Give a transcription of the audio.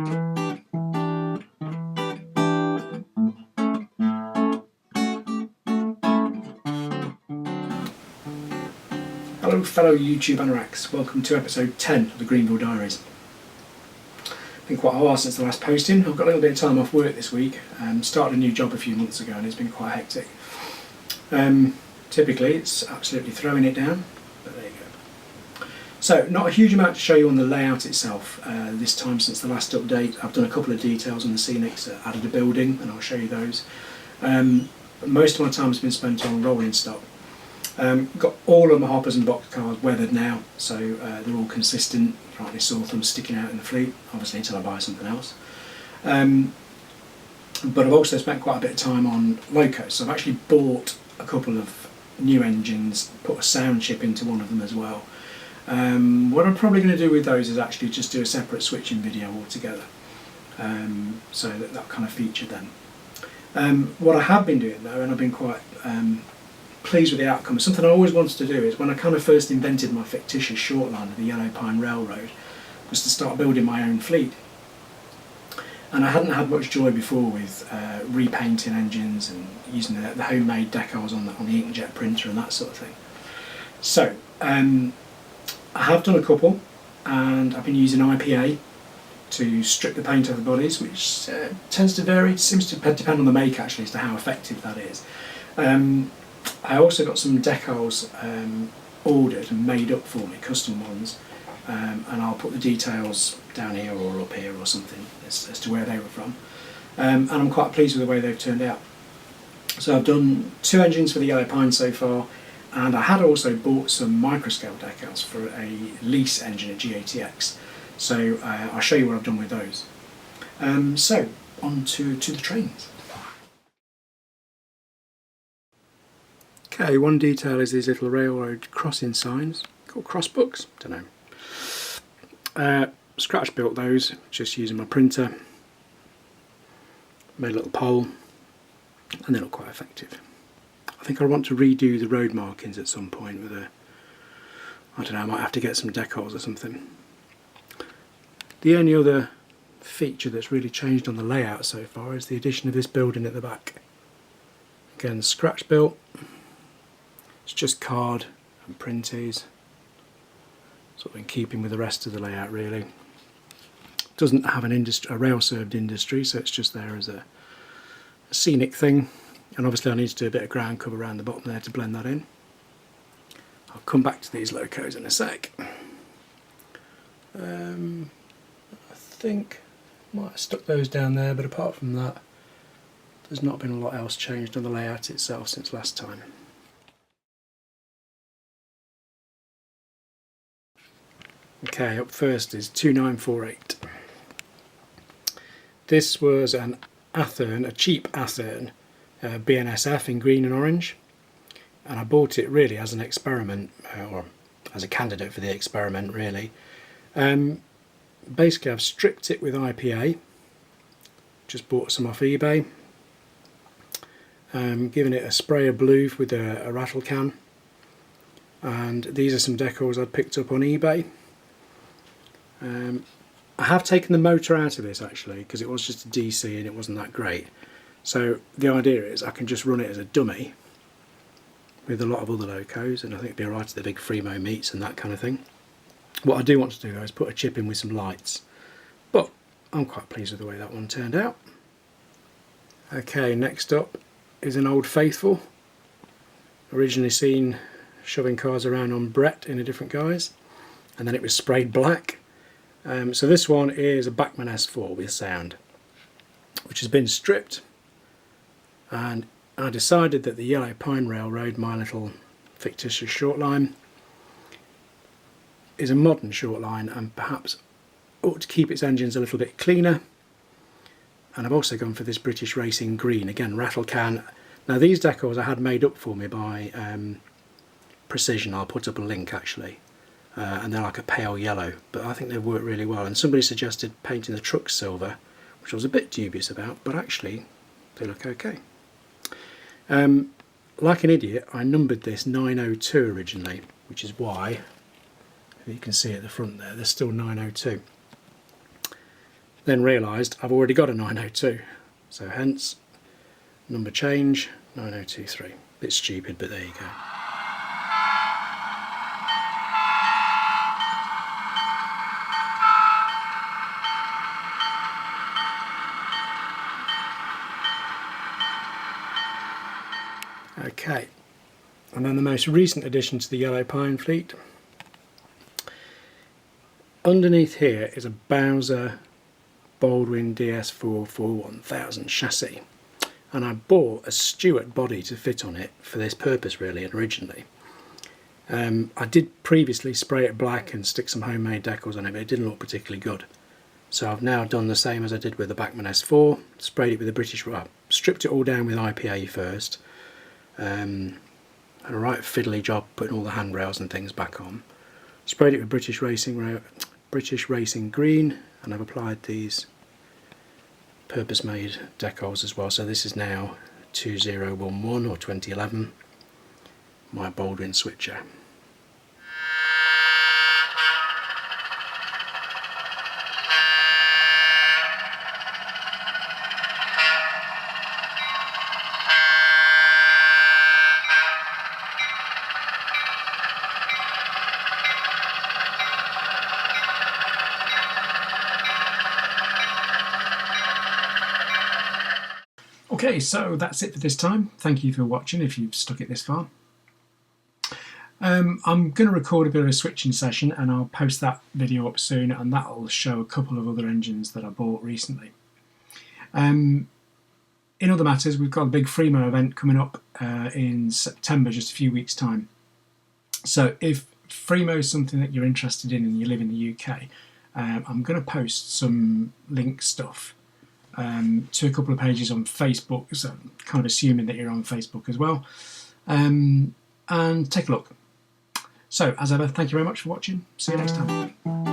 Hello fellow YouTube anoraks, welcome to episode 10 of the Greenville Diaries. Been quite a while since the last posting. I've got a little bit of time off work this week. Started a new job a few months ago and it's been quite hectic. Typically it's absolutely throwing it down, but there you go. So not a huge amount to show you on the layout itself this time since the last update. I've done a couple of details on the scenics, added a building and I'll show you those. But most of my time has been spent on rolling stock. Got all of my hoppers and box cars weathered now, so they're all consistent. You can't really saw them sticking out in the fleet, obviously until I buy something else. But I've also spent quite a bit of time on locos, so I've actually bought a couple of new engines, put a sound chip into one of them as well. What I'm probably going to do with those is actually just do a separate switching video altogether, so that kind of feature then. What I have been doing though, and I've been quite pleased with the outcome, something I always wanted to do is when I kind of first invented my fictitious short line of the Yellow Pine Railroad, was to start building my own fleet. And I hadn't had much joy before with repainting engines and using the homemade decals on the inkjet printer and that sort of thing. So I have done a couple, and I've been using IPA to strip the paint off the bodies, which tends to vary. It seems to depend on the make actually as to how effective that is. I also got some decals ordered and made up for me, custom ones, and I'll put the details down here or up here or something as to where they were from. And I'm quite pleased with the way they've turned out. So I've done 2 engines for the Yellow Pine so far, and I had also bought some microscale decals for a lease engine at GATX. So I'll show you what I've done with those. So on to the trains. Okay, one detail is these little railroad crossing signs, called crossbooks, don't know. Scratch built those, just using my printer. Made a little pole, and they look quite effective. I think I want to redo the road markings at some point with I don't know, I might have to get some decals or something. The only other feature that's really changed on the layout so far is the addition of this building at the back. Again, scratch built. It's just card and printies, sort of in keeping with the rest of the layout really. Doesn't have a rail served industry, so it's just there as a scenic thing, and obviously I need to do a bit of ground cover around the bottom there to blend that in. I'll come back to these locos in a sec. I think I might have stuck those down there, but apart from that there's not been a lot else changed on the layout itself since last time. Okay, up first is 2948. This was an Athearn, a cheap Athearn BNSF in green and orange, and I bought it really as an experiment, or as a candidate for the experiment really. Basically I've stripped it with IPA, just bought some off eBay, given it a spray of blue with a rattle can, and these are some decals I'd picked up on eBay. I have taken the motor out of this actually because it was just a DC and it wasn't that great. So the idea is I can just run it as a dummy with a lot of other locos, and I think it'd be alright at the big Fremo meets and that kind of thing. What I do want to do though is put a chip in with some lights, but I'm quite pleased with the way that one turned out. Okay, next up is an Old Faithful, originally seen shoving cars around on Brett in a different guise, and then it was sprayed black. So this one is a Bachmann S4 with sound, which has been stripped, and I decided that the Yellow Pine Railroad, my little fictitious short line, is a modern short line and perhaps ought to keep its engines a little bit cleaner. And I've also gone for this British Racing green, again rattle can. Now these decals I had made up for me by Precision. I'll put up a link actually. And they're like a pale yellow, but I think they work really well. And somebody suggested painting the trucks silver, which I was a bit dubious about, but actually they look okay. Like an idiot, I numbered this 902 originally, which is why, if you can see at the front there, there's still 902. Then realised I've already got a 902, so hence number change 9023. Bit stupid, but there you go. Okay, and then the most recent addition to the yellow pine fleet. Underneath here is a Bowser Baldwin DS4 41000 chassis, and I bought a Stewart body to fit on it for this purpose really originally. I did previously spray it black and stick some homemade decals on it, but it didn't look particularly good. So I've now done the same as I did with the Bachmann S4, sprayed it with a British, stripped it all down with IPA first, had a right fiddly job putting all the handrails and things back on, sprayed it with British Racing Green, and I've applied these purpose-made decals as well. So this is now 2011 or 2011, my Baldwin switcher. Okay, so that's it for this time. Thank you for watching if you've stuck it this far. I'm going to record a bit of a switching session and I'll post that video up soon, and that'll show a couple of other engines that I bought recently. In other matters, we've got a big Fremo event coming up in September, just a few weeks' time. So if Fremo is something that you're interested in and you live in the UK, I'm going to post some link stuff to a couple of pages on Facebook, so I'm kind of assuming that you're on Facebook as well, and take a look. So as ever, thank you very much for watching. See you next time.